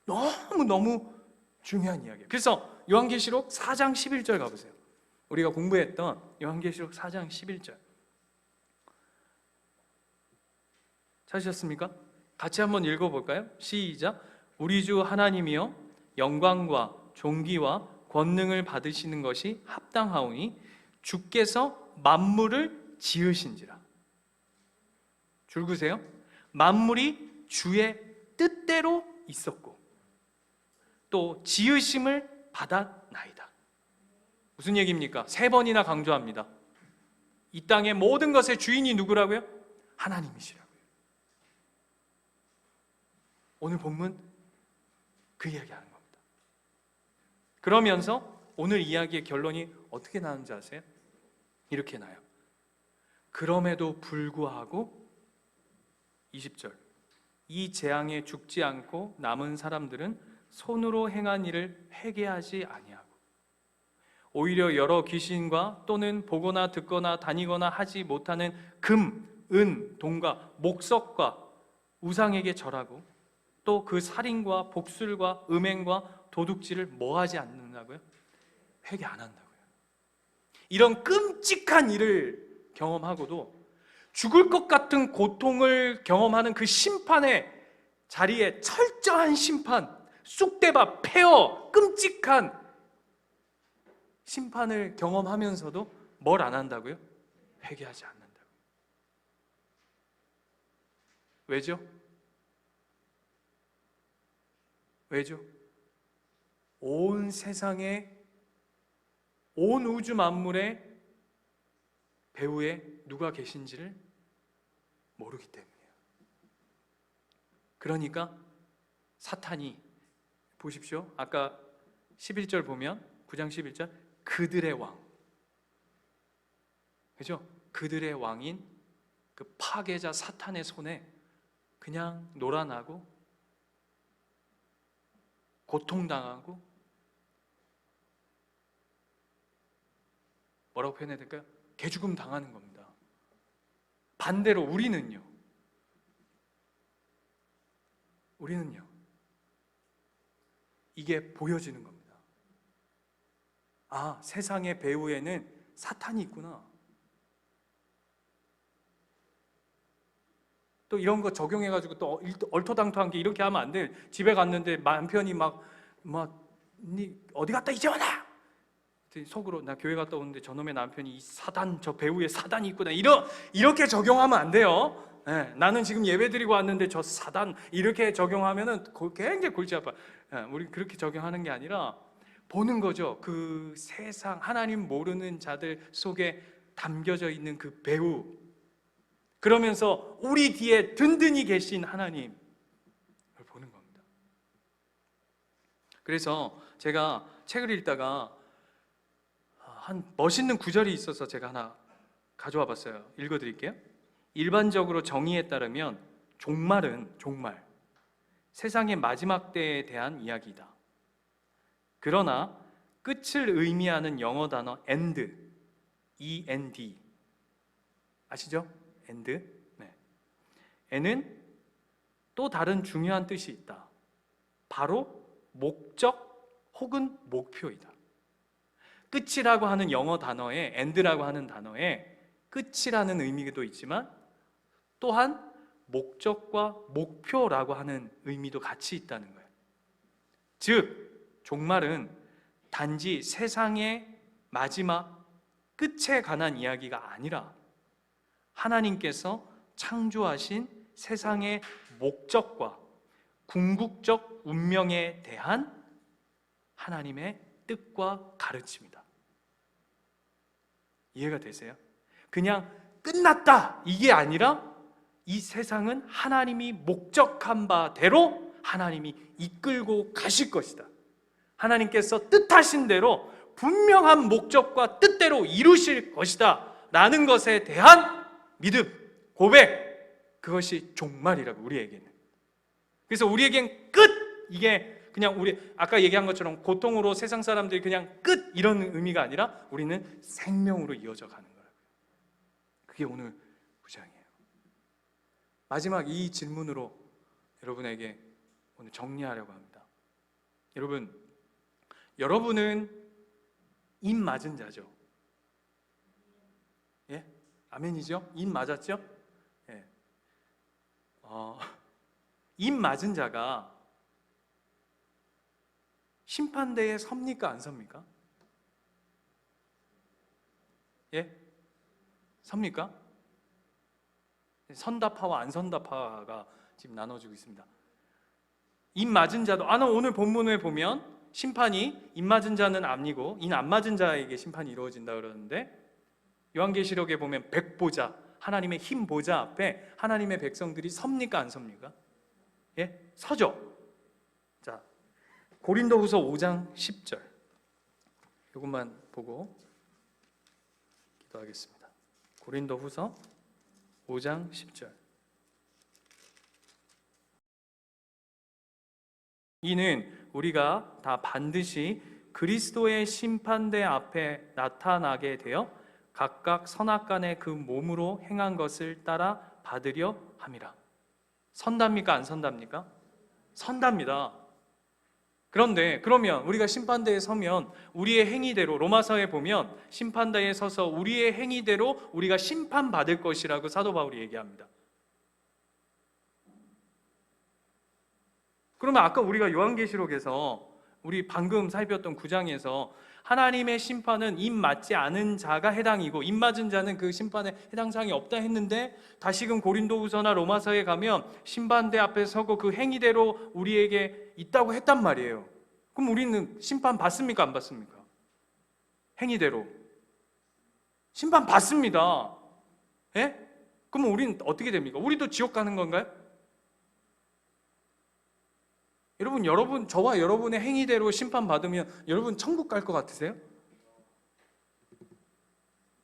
Speaker 1: 너무 중요한 이야기예요. 그래서 요한계시록 4장 11절 가보세요. 우리가 공부했던 요한계시록 4장 11절 찾으셨습니까? 같이 한번 읽어볼까요? 시작. 우리 주 하나님이여 영광과 존귀와 권능을 받으시는 것이 합당하오니 주께서 만물을 지으신지라. 줄그세요. 만물이 주의 뜻대로 있었고 또 지으심을 받았나이다. 무슨 얘기입니까? 3번이나 강조합니다. 이 땅의 모든 것의 주인이 누구라고요? 하나님이시라고요. 오늘 본문 그 이야기하는 겁니다. 그러면서 오늘 이야기의 결론이 어떻게 나오는지 아세요? 이렇게 나요. 그럼에도 불구하고 20절 이 재앙에 죽지 않고 남은 사람들은 손으로 행한 일을 회개하지 아니하고. 오히려 여러 귀신과 또는 보거나 듣거나 다니거나 하지 못하는 금, 은, 돈과 목석과 우상에게 절하고 또 그 살인과 복술과 음행과 도둑질을 뭐 하지 않는다고요? 회개 안 한다고요. 이런 끔찍한 일을 경험하고도 죽을 것 같은 고통을 경험하는 그 심판의 자리에 철저한 심판, 쑥대밭, 폐허, 끔찍한 심판을 경험하면서도 뭘 안 한다고요? 회개하지 않는다고요. 왜죠? 왜죠? 온 세상에, 온 우주 만물의 배후에 누가 계신지를 모르기 때문이에요. 그러니까 사탄이, 보십시오. 아까 11절 보면 9장 11절 그들의 왕, 그죠? 그들의 왕인 그 파괴자 사탄의 손에 그냥 놀아나고 고통당하고, 뭐라고 표현해야 될까요? 개죽음 당하는 겁니다. 반대로 우리는요, 이게 보여지는 겁니다. 아, 세상의 배후에는 사탄이 있구나. 또 이런 거 적용해가지고 또 얼토당토한 게 이렇게 하면 안 돼. 집에 갔는데 남편이 니 어디 갔다 이제 와라! 속으로 나 교회 갔다 오는데 저놈의 남편이 이 사단, 저 배후에 사단이 있구나. 이렇게 적용하면 안 돼요. 네, 나는 지금 예배 드리고 왔는데 저 사단 이렇게 적용하면은 굉장히 골치 아파. 우리 그렇게 적용하는 게 아니라 보는 거죠. 그 세상 하나님 모르는 자들 속에 담겨져 있는 그 배후, 그러면서 우리 뒤에 든든히 계신 하나님을 보는 겁니다. 그래서 제가 책을 읽다가 한 멋있는 구절이 있어서 제가 하나 가져와 봤어요. 읽어드릴게요. 일반적으로 정의에 따르면 종말은 세상의 마지막 때에 대한 이야기다. 그러나 끝을 의미하는 영어 단어 end, E-N-D 아시죠? end. 네. 에는 또 다른 중요한 뜻이 있다. 바로 목적 혹은 목표이다. 끝이라고 하는 영어 단어에, end라고 하는 단어에 끝이라는 의미도 있지만 또한 목적과 목표라고 하는 의미도 같이 있다는 거예요. 즉, 종말은 단지 세상의 마지막 끝에 관한 이야기가 아니라 하나님께서 창조하신 세상의 목적과 궁극적 운명에 대한 하나님의 뜻과 가르침이다. 이해가 되세요? 그냥 끝났다 이게 아니라 이 세상은 하나님이 목적한 바대로 하나님이 이끌고 가실 것이다. 하나님께서 뜻하신 대로 분명한 목적과 뜻대로 이루실 것이다 라는 것에 대한 믿음, 고백, 그것이 종말이라고, 우리에게는. 그래서 우리에겐 끝, 이게 그냥 우리 아까 얘기한 것처럼 고통으로 세상 사람들이 그냥 끝 이런 의미가 아니라 우리는 생명으로 이어져 가는 거예요. 그게 오늘 구장이에요. 마지막 이 질문으로 여러분에게 오늘 정리하려고 합니다. 여러분은 입 맞은 자죠? 예? 아멘이죠? 입 맞았죠? 예. 입 맞은 자가 심판대에 섭니까? 안 섭니까? 예? 섭니까? 선다파와 안 선다파가 지금 나눠지고 있습니다. 입 맞은 자도, 오늘 본문에 보면 심판이 입 맞은 자는 아니고 입 안 맞은 자에게 심판이 이루어진다 그러는데, 요한계시록에 보면 백보자, 하나님의 흰 보자 앞에 하나님의 백성들이 섭니까? 안 섭니까? 예? 서죠. 자, 고린도후서 5장 10절 이것만 보고 기도하겠습니다. 고린도후서 5장 10절. 이는 우리가 다 반드시 그리스도의 심판대 앞에 나타나게 되어 각각 선악간에 그 몸으로 행한 것을 따라 받으려 함이라. 선답니까? 안 선답니까? 선답니다. 그런데 그러면 우리가 심판대에 서면 우리의 행위대로, 로마서에 보면 심판대에 서서 우리의 행위대로 우리가 심판받을 것이라고 사도 바울이 얘기합니다. 그러면 아까 우리가 요한계시록에서 우리 방금 살폈던 9장에서 하나님의 심판은 입 맞지 않은 자가 해당이고 입 맞은 자는 그 심판에 해당 사항이 없다 했는데, 다시금 고린도후서나 로마서에 가면 심판대 앞에 서고 그 행위대로 우리에게 있다고 했단 말이에요. 그럼 우리는 심판 받습니까? 안 받습니까? 행위대로 심판 받습니다. 예? 그럼 우리는 어떻게 됩니까? 우리도 지옥 가는 건가요? 여러분 저와 여러분의 행위대로 심판받으면 여러분 천국 갈 것 같으세요?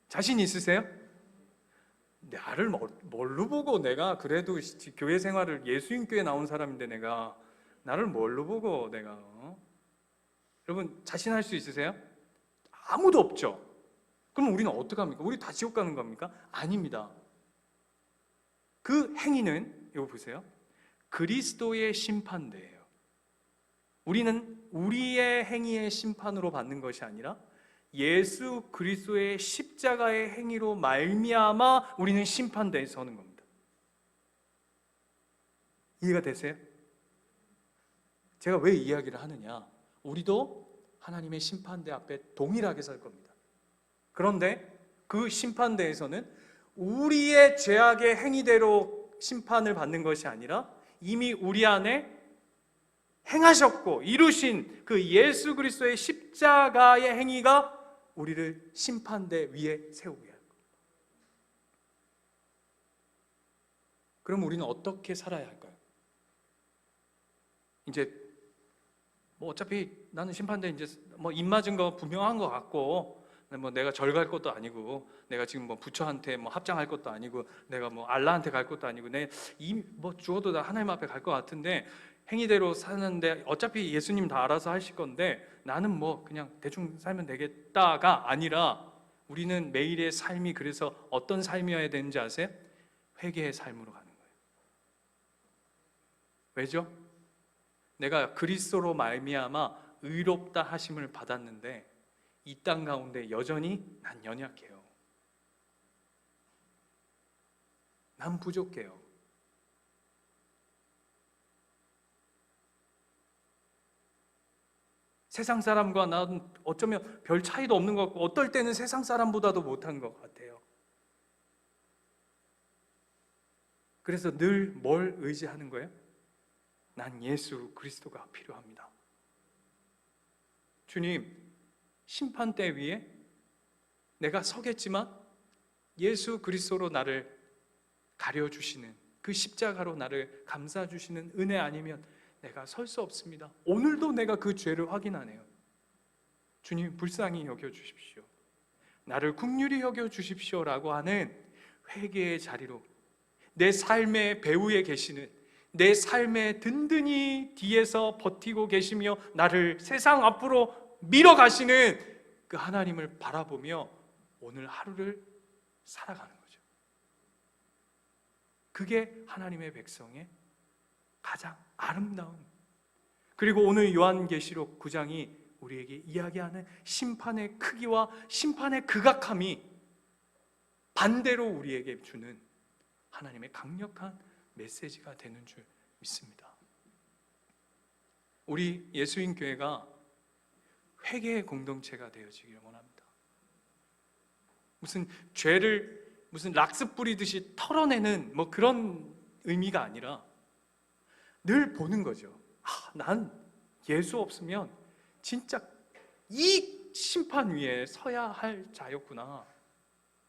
Speaker 1: 자신 있으세요? 나를 뭘로 보고, 내가 그래도 교회 생활을 예수님교회 나온 사람인데 내가 나를 뭘로 보고 내가 여러분 자신할 수 있으세요? 아무도 없죠. 그럼 우리는 어떡합니까? 우리 다 지옥 가는 겁니까? 아닙니다. 그 행위는 이거 보세요. 그리스도의 심판대예요. 우리는 우리의 행위의 심판으로 받는 것이 아니라 예수 그리스도의 십자가의 행위로 말미암아 우리는 심판대에 서는 겁니다. 이해가 되세요? 제가 왜 이 이야기를 하느냐? 우리도 하나님의 심판대 앞에 동일하게 설 겁니다. 그런데 그 심판대에서는 우리의 죄악의 행위대로 심판을 받는 것이 아니라 이미 우리 안에 행하셨고 이루신 그 예수 그리스도의 십자가의 행위가 우리를 심판대 위에 세우게 할 겁니다. 그럼 우리는 어떻게 살아야 할까요? 이제 어차피 나는 심판대 이제 입 맞은 거 분명한 것 같고, 내가 절 갈 것도 아니고, 내가 지금 부처한테 합장할 것도 아니고, 내가 알라한테 갈 것도 아니고, 죽어도 나 하나님 앞에 갈 것 같은데 행위대로 사는데 어차피 예수님 다 알아서 하실 건데 나는 그냥 대충 살면 되겠다가 아니라, 우리는 매일의 삶이 그래서 어떤 삶이어야 되는지 아세요? 회개의 삶으로 가는 거예요. 왜죠? 내가 그리스도로 말미암아 의롭다 하심을 받았는데 이 땅 가운데 여전히 난 연약해요. 난 부족해요. 세상 사람과 난 어쩌면 별 차이도 없는 것 같고, 어떨 때는 세상 사람보다도 못한 것 같아요. 그래서 늘 뭘 의지하는 거예요? 난 예수 그리스도가 필요합니다. 주님, 심판대 위에 내가 서겠지만 예수 그리스도로 나를 가려주시는, 그 십자가로 나를 감싸주시는 은혜 아니면 내가 설 수 없습니다. 오늘도 내가 그 죄를 확인하네요. 주님, 불쌍히 여겨주십시오. 나를 긍휼히 여겨주십시오라고 하는 회개의 자리로, 내 삶의 배후에 계시는, 내 삶의 든든히 뒤에서 버티고 계시며 나를 세상 앞으로 밀어가시는 그 하나님을 바라보며 오늘 하루를 살아가는 거죠. 그게 하나님의 백성의 가장 아름다운, 그리고 오늘 요한계시록 9장이 우리에게 이야기하는 심판의 크기와 심판의 극악함이 반대로 우리에게 주는 하나님의 강력한 메시지가 되는 줄 믿습니다. 우리 예수인 교회가 회개의 공동체가 되어지기를 원합니다. 무슨 죄를 락스 뿌리듯이 털어내는 그런 의미가 아니라 늘 보는 거죠. 난 예수 없으면 진짜 이 심판 위에 서야 할 자였구나.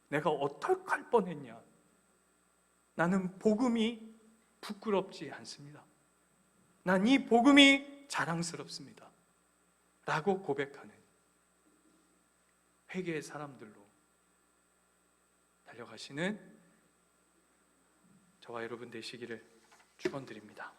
Speaker 1: 내가 어떡할 뻔했냐. 나는 복음이 부끄럽지 않습니다. 난 이 복음이 자랑스럽습니다. 라고 고백하는 회개의 사람들로 달려가시는 저와 여러분 되시기를 축원드립니다.